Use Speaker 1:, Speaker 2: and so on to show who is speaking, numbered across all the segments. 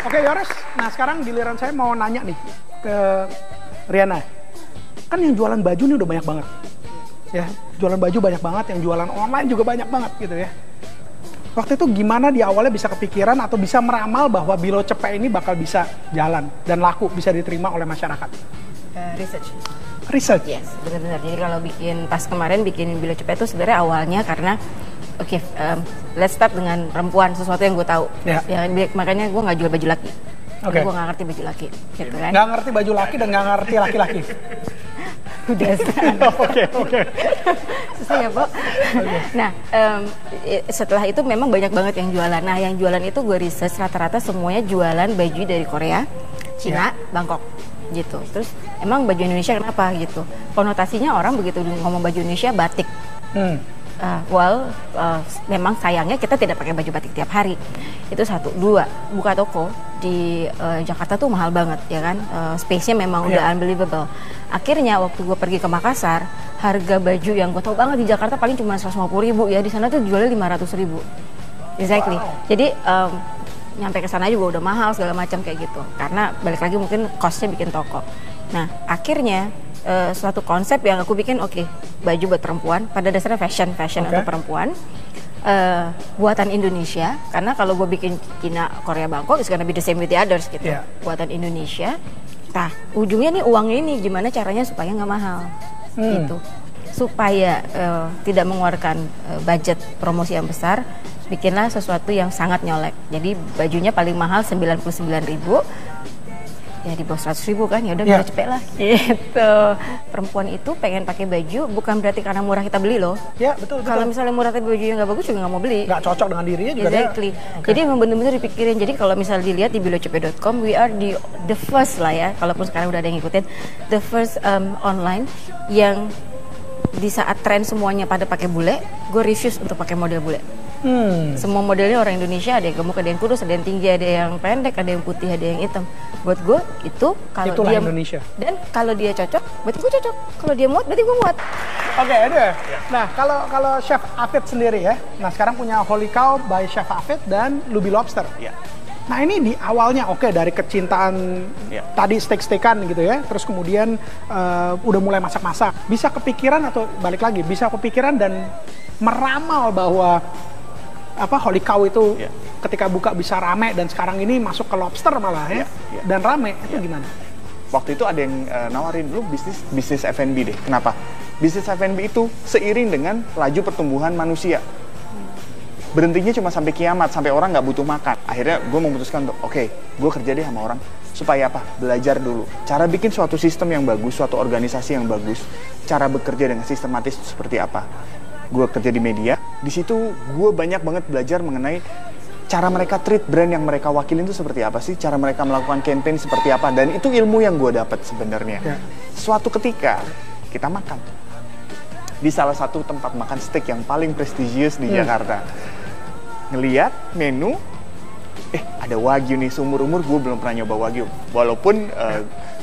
Speaker 1: Oke Yoris, nah sekarang giliran saya mau nanya nih ke Riana. Kan yang jualan baju nih udah banyak banget. Ya, jualan baju banyak banget, yang jualan online juga banyak banget gitu ya. Waktu itu gimana di awalnya bisa kepikiran atau bisa meramal bahwa Bilo Cepek ini bakal bisa jalan dan laku, bisa diterima oleh masyarakat? Research?
Speaker 2: Yes, benar-benar. Jadi kalau pas kemarin bikin Bilo Cepek itu sebenarnya awalnya karena let's start dengan perempuan, sesuatu yang gue tahu. Ya, makanya gue nggak jual baju laki. Gue nggak ngerti baju laki, gitu kan?
Speaker 1: Nggak ngerti baju laki dan nggak ngerti laki-laki.
Speaker 2: Udah.
Speaker 1: Oke.
Speaker 2: Susah ya, Bo. Nah, setelah itu memang banyak banget yang jualan. Nah, yang jualan itu gue research rata-rata semuanya jualan baju dari Korea, Cina, Bangkok, gitu. Terus emang baju Indonesia kenapa gitu? Konotasinya orang begitu ngomong baju Indonesia batik. Memang sayangnya kita tidak pakai baju batik tiap hari. Itu satu. Dua, buka toko di Jakarta tuh mahal banget, ya kan? Space-nya memang udah unbelievable. Akhirnya waktu gue pergi ke Makassar, harga baju yang gue tahu banget di Jakarta paling cuma 150.000 ya. Di sana tuh jualnya 500.000. Exactly. Jadi nyampe ke sana juga udah mahal segala macam kayak gitu. Karena balik lagi mungkin cost-nya bikin toko. Nah, akhirnya suatu konsep yang aku bikin, baju buat perempuan, pada dasarnya fashion untuk perempuan, buatan Indonesia, karena kalau gue bikin Cina, Korea, Bangkok, it's gonna be the same with the others gitu. Buatan Indonesia. Nah, ujungnya nih uangnya ini gimana caranya supaya nggak mahal, gitu, supaya tidak mengeluarkan budget promosi yang besar, bikinlah sesuatu yang sangat nyolek. Jadi bajunya paling mahal 99.000. Ya di bawah 100.000 kan, ya udah Bilo Cepek lah gitu. Perempuan itu pengen pakai baju bukan berarti karena murah kita beli loh.
Speaker 1: Ya betul.
Speaker 2: Kalau misalnya murah tapi bajunya nggak bagus juga nggak mau beli.
Speaker 1: Nggak cocok dengan dirinya juga.
Speaker 2: Exactly. Jadi memang benar-benar dipikirin. Jadi kalau misalnya dilihat di bilocepek.com, we are the first lah ya. Kalaupun sekarang udah ada yang ngikutin, the first online yang di saat tren semuanya pada pakai bule, gue refuse untuk pakai model bule. Semua modelnya orang Indonesia, ada yang gemuk, ada yang kurus, ada yang tinggi, ada yang pendek, ada yang putih, ada yang hitam. Buat gue itu kalau dia
Speaker 1: Indonesia. Dan
Speaker 2: kalau dia cocok, berarti gue cocok. Kalau dia muat, berarti gue muat.
Speaker 1: Oke, ada. Nah, kalau Chef Afid sendiri ya. Nah, sekarang punya Holy Cow by Chef Afid dan Lubi Lobster. Nah, ini di awalnya dari kecintaan tadi steak-steakan gitu ya. Terus kemudian udah mulai masak-masak. Bisa kepikiran atau balik lagi, bisa kepikiran dan meramal bahwa Holy Cow itu ketika buka bisa rame dan sekarang ini masuk ke lobster malah ya. Dan rame, itu gimana?
Speaker 3: Waktu itu ada yang nawarin, lu bisnis F&B deh. Kenapa? Bisnis F&B itu seiring dengan laju pertumbuhan manusia. Berhentinya cuma sampai kiamat, sampai orang nggak butuh makan. Akhirnya gue memutuskan untuk, gue kerja deh sama orang. Supaya apa? Belajar dulu. Cara bikin suatu sistem yang bagus, suatu organisasi yang bagus. Cara bekerja dengan sistematis itu seperti apa. Gue kerja di media, di situ gue banyak banget belajar mengenai cara mereka treat brand yang mereka wakilin itu seperti apa sih, cara mereka melakukan campaign seperti apa, dan itu ilmu yang gue dapat sebenarnya. Suatu ketika kita makan di salah satu tempat makan steak yang paling prestisius di Jakarta, ngeliat menu, ada wagyu nih, seumur umur gue belum pernah nyoba wagyu, walaupun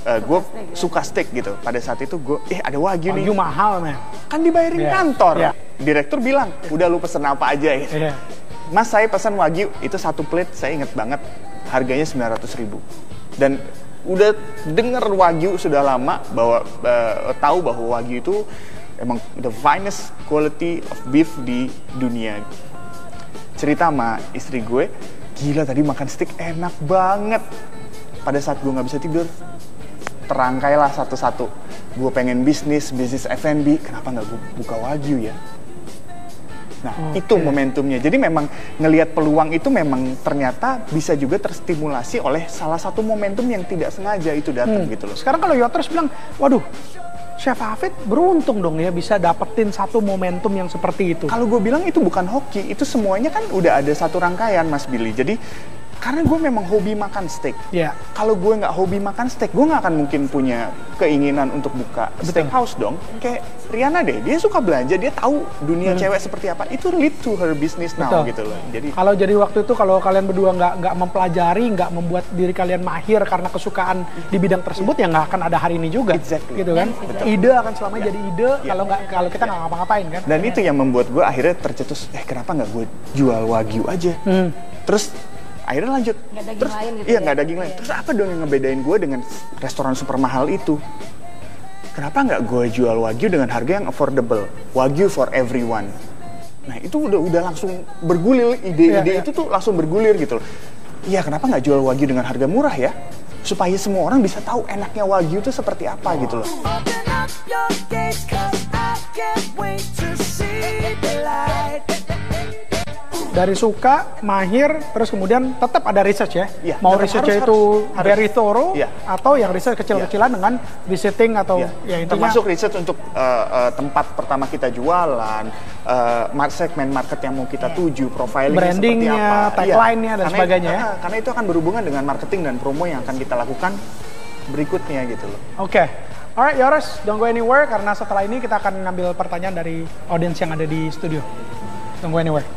Speaker 3: gue suka steak gitu. Pada saat itu gue, ada wagyu nih.
Speaker 1: Wagyu mahal, men.
Speaker 3: Kan dibayarin kantor. Direktur bilang, udah lu pesen apa aja gitu. Mas, saya pesan wagyu, itu satu plate, saya inget banget, harganya 900.000. Dan udah denger wagyu sudah lama, tahu bahwa wagyu itu emang the finest quality of beef di dunia. Cerita sama istri gue, gila tadi makan steak enak banget. Pada saat gue gak bisa tidur, terangkailah satu-satu. Gue pengen bisnis F&B, kenapa nggak gue buka wagyu ya? Nah, itu momentumnya. Jadi memang ngelihat peluang itu memang ternyata bisa juga terstimulasi oleh salah satu momentum yang tidak sengaja itu datang gitu loh.
Speaker 1: Sekarang kalau Yotres bilang, waduh, Chef Afid beruntung dong ya bisa dapetin satu momentum yang seperti itu.
Speaker 3: Kalau gue bilang itu bukan hoki, itu semuanya kan udah ada satu rangkaian, Mas Billy. Jadi karena gue memang hobi makan steak. Kalau gue nggak hobi makan steak, gue nggak akan mungkin punya keinginan untuk buka steakhouse dong. Kayak Riana deh, dia suka belanja, dia tahu dunia cewek seperti apa. Itu lead to her business now gitu loh. Jadi
Speaker 1: kalau waktu itu kalau kalian berdua nggak mempelajari, nggak membuat diri kalian mahir karena kesukaan di bidang tersebut, ya nggak akan ada hari ini juga. Gitu kan? Ide akan selamanya jadi ide kalau kita nggak ngapa-ngapain kan.
Speaker 3: Dan itu yang membuat gue akhirnya tercetus, kenapa nggak gue jual wagyu aja? Terus Akhirnya lanjut.
Speaker 2: Nggak daging
Speaker 3: Terus
Speaker 2: lain gitu
Speaker 3: iya
Speaker 2: ya?
Speaker 3: nggak daging lain. Terus apa dong yang ngebedain gue dengan restoran super mahal itu? Kenapa nggak gue jual Wagyu dengan harga yang affordable? Wagyu for everyone. Nah itu udah langsung bergulir, ide-ide itu tuh langsung bergulir gitu loh. Iya kenapa nggak jual Wagyu dengan harga murah ya? Supaya semua orang bisa tahu enaknya Wagyu itu seperti apa gitu loh.
Speaker 1: Dari suka, mahir, terus kemudian tetap ada research ya.
Speaker 3: Ya,
Speaker 1: mau researchnya itu very thorough,
Speaker 3: ya.
Speaker 1: atau yang research kecil-kecilan dengan visiting atau ya intinya.
Speaker 3: Termasuk research untuk tempat pertama kita jualan, segmen market yang mau kita tuju, profiling
Speaker 1: brandingnya, tagline-nya dan sebagainya ya.
Speaker 3: Karena itu akan berhubungan dengan marketing dan promo yang akan kita lakukan berikutnya gitu loh.
Speaker 1: Oke. Alright, Yoris, don't go anywhere karena setelah ini kita akan ngambil pertanyaan dari audiens yang ada di studio. Don't go anywhere.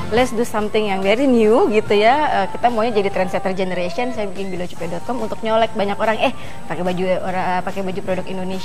Speaker 2: Let's do something yang very new gitu ya. Kita maunya jadi trendsetter generation. Saya bikin bilocupai.com untuk nyolek banyak orang pakai baju produk Indonesia.